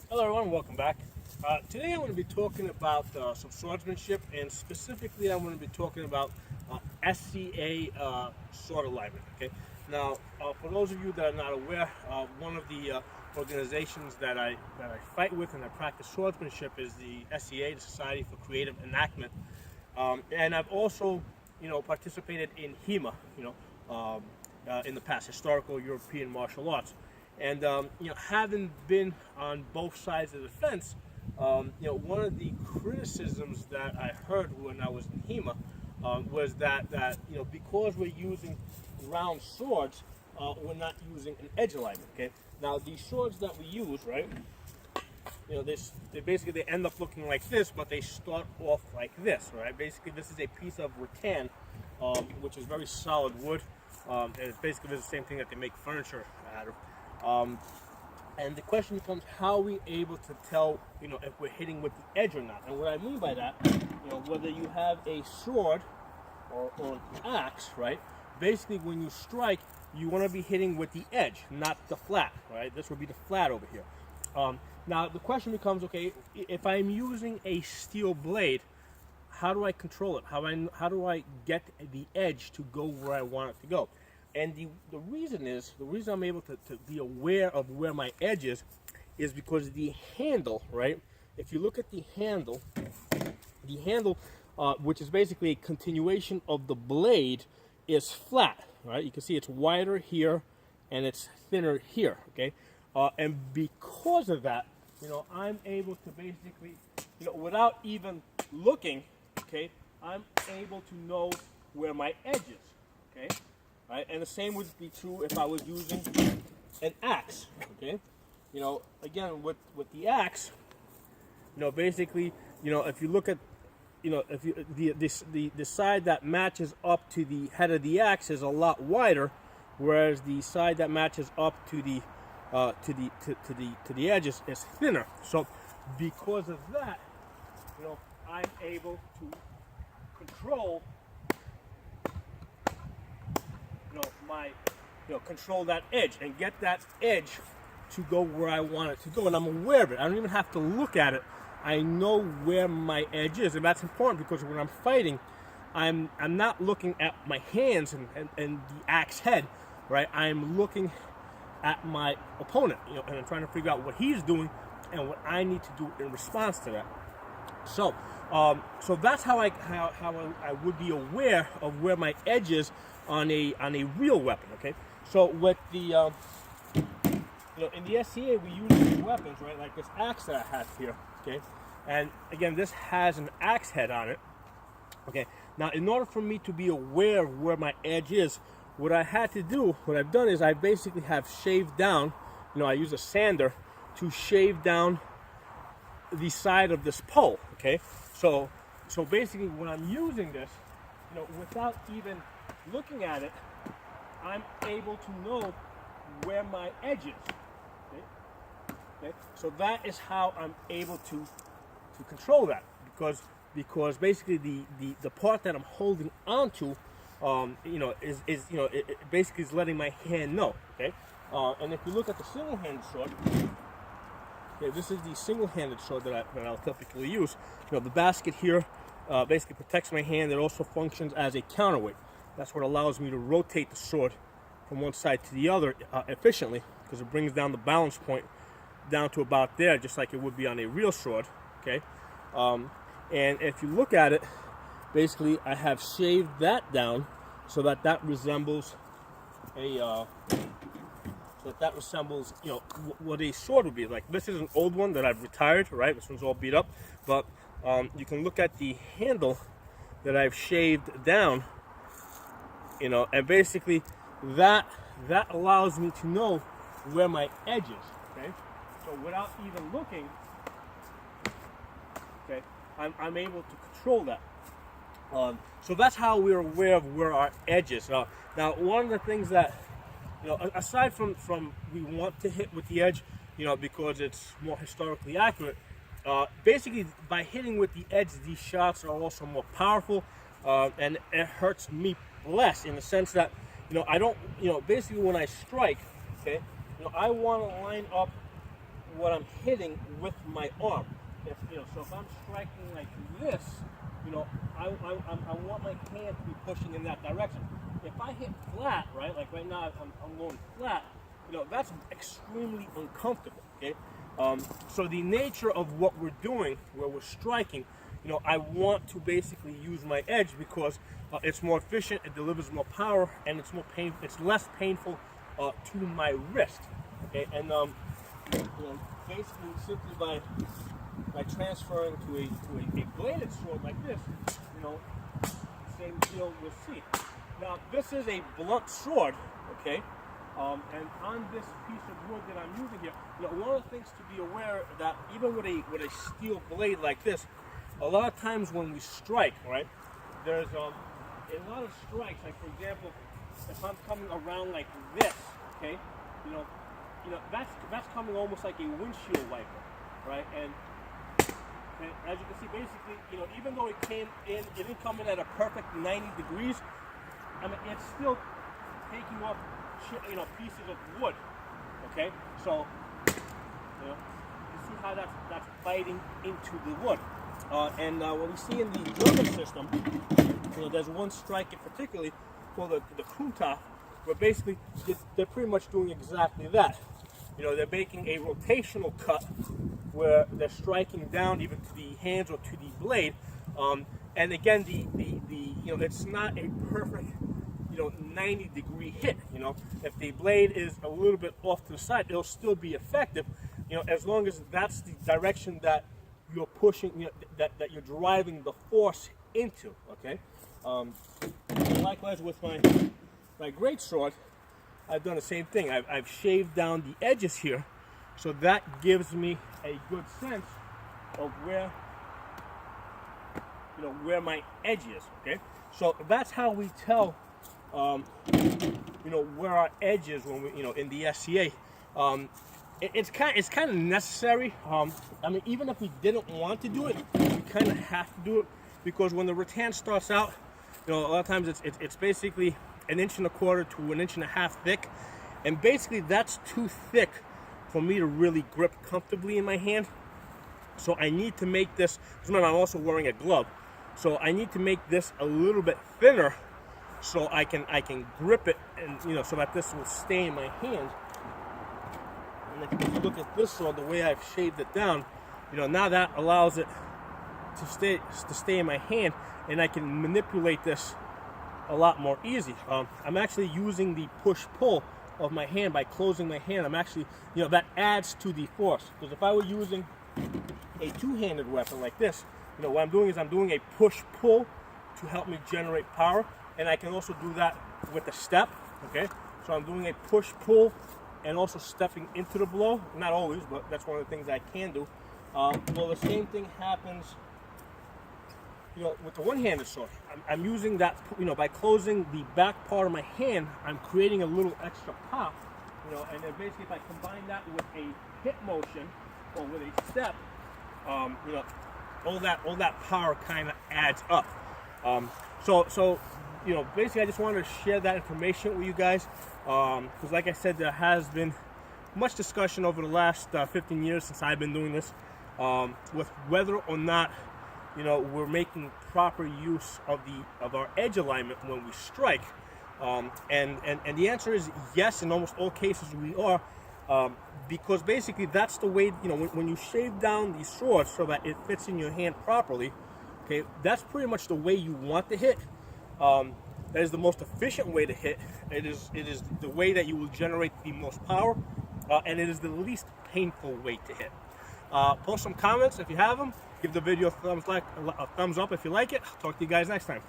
Hello everyone, welcome back. Today I'm going to be talking about some swordsmanship, and specifically I'm going to be talking about SCA sword alignment. Okay. Now, for those of you that are not aware, one of the organizations that I fight with and I practice swordsmanship is the SCA, the Society for Creative Enactment, and I've also, participated in HEMA, in the past, historical European martial arts. And having been on both sides of the fence, one of the criticisms that I heard when I was in HEMA was that because we're using round swords, we're not using an edge alignment. Okay. Now these swords that we use, right? They end up looking like this, but they start off like this, right? Basically, this is a piece of rattan, which is very solid wood, and it's basically the same thing that they make furniture out of. And the question becomes, how are we able to tell, if we're hitting with the edge or not? And what I mean by that, whether you have a sword or an axe, right? Basically, when you strike, you want to be hitting with the edge, not the flat, right? This would be the flat over here. Now, the question becomes, okay, if I'm using a steel blade, how do I control it? How do I get the edge to go where I want it to go? And the reason I'm able to be aware of where my edge is because the handle, right? If you look at the handle, which is basically a continuation of the blade, is flat, right? You can see it's wider here and it's thinner here, okay? And because of that, I'm able to basically, without even looking, okay, I'm able to know where my edge is, okay? Right? And the same would be true if I was using an axe, okay? Again, with the axe, basically, if you look at, if you, the side that matches up to the head of the axe is a lot wider, whereas the side that matches up to the edge is thinner. So because of that, I'm able to control control that edge and get that edge to go where I want it to go, and I'm aware of it. I don't even have to look at it. I know where my edge is, and that's important because when I'm fighting, I'm not looking at my hands and the axe head, right? I'm looking at my opponent, and I'm trying to figure out what he's doing and what I need to do in response to that. So, so that's how I would be aware of where my edge is on a real weapon. Okay. So with the in the SCA we use these weapons, right? Like this axe that I have here. Okay. And again, this has an axe head on it. Okay. Now, in order for me to be aware of where my edge is, what I've done is I basically have shaved down. I use a sander to shave down the side of this pole. Okay. So basically, when I'm using this, without even looking at it, I'm able to know where my edge is. Okay? So that is how I'm able to control that, because basically the part that I'm holding onto, it basically is letting my hand know. Okay, and if you look at the single-handed sword, okay, this is the single-handed sword that I'll typically use. The basket here basically protects my hand. It also functions as a counterweight. That's what allows me to rotate the sword from one side to the other efficiently, because it brings down the balance point down to about there, just like it would be on a real sword. Okay, and if you look at it, basically I have shaved that down so that resembles what a sword would be like. This is an old one that I've retired, right? This one's all beat up, but you can look at the handle that I've shaved down, and basically that allows me to know where my edge is. Okay, so without even looking, okay, I'm able to control that. So that's how we're aware of where our edge is. Now, one of the things that, aside from we want to hit with the edge, because it's more historically accurate, basically by hitting with the edge, these shots are also more powerful, and it hurts me less, in the sense that, I don't, basically when I strike, okay, I want to line up what I'm hitting with my arm. If so if I'm striking like this, I want my hand to be pushing in that direction. If I hit flat, right, like right now I'm going flat, that's extremely uncomfortable. Okay, so the nature of what we're doing, where we're striking, I want to basically use my edge because it's more efficient, it delivers more power, and it's less painful to my wrist. Okay, and basically simply by transferring to a bladed sword like this, same deal we'll see. Now this is a blunt sword, okay, and on this piece of wood that I'm using here, one of the things to be aware that even with a steel blade like this, a lot of times when we strike, right, there's a lot of strikes. Like for example, if I'm coming around like this, okay, that's coming almost like a windshield wiper, right? And as you can see, basically, even though it didn't come in at a perfect 90 degrees. I mean, it's still taking off, pieces of wood. Okay, so you see how that's biting into the wood. And what we see in the German system, there's one strike in particularly called the Krumtapf, where basically they're pretty much doing exactly that. They're making a rotational cut where they're striking down even to the hands or to the blade. And again, it's not a perfect 90-degree hit. If the blade is a little bit off to the side, it'll still be effective. As long as that's the direction that you're pushing, that you're driving the force into. Okay. Likewise with my greatsword, I've done the same thing. I've shaved down the edges here, so that gives me a good sense of where my edge is. Okay, so that's how we tell where our edge is when we in the SCA. It's kind of necessary. I mean, even if we didn't want to do it, we kind of have to do it, because when the rattan starts out, a lot of times it's basically 1.25 inches to 1.5 inches thick, and basically that's too thick for me to really grip comfortably in my hand. So I need to make this. Remember, I'm also wearing a glove, so I need to make this a little bit thinner so I can grip it, and so that this will stay in my hand. And if you look at this sword, the way I've shaved it down, now that allows it to stay in my hand, and I can manipulate this a lot more easy. I'm actually using the push-pull of my hand by closing my hand. I'm actually, that adds to the force. Because if I were using a two-handed weapon like this, what I'm doing is I'm doing a push-pull to help me generate power, and I can also do that with a step. Okay, so I'm doing a push-pull and also stepping into the blow. Not always, but that's one of the things I can do. Well, the same thing happens, with the one-handed sword. I'm using that, by closing the back part of my hand, I'm creating a little extra pop, and then basically if I combine that with a hip motion or with a step, all that power kind of adds up. So basically I just wanted to share that information with you guys, because like I said, there has been much discussion over the last 15 years since I've been doing this, with whether or not we're making proper use of our edge alignment when we strike, and the answer is yes. In almost all cases we are, because basically that's the way, when you shave down the sword so that it fits in your hand properly. Okay, that's pretty much the way you want to hit. That is the most efficient way to hit. It is the way that you will generate the most power, and it is the least painful way to hit. Post some comments if you have them. Give the video a thumbs up if you like it. Talk to you guys next time.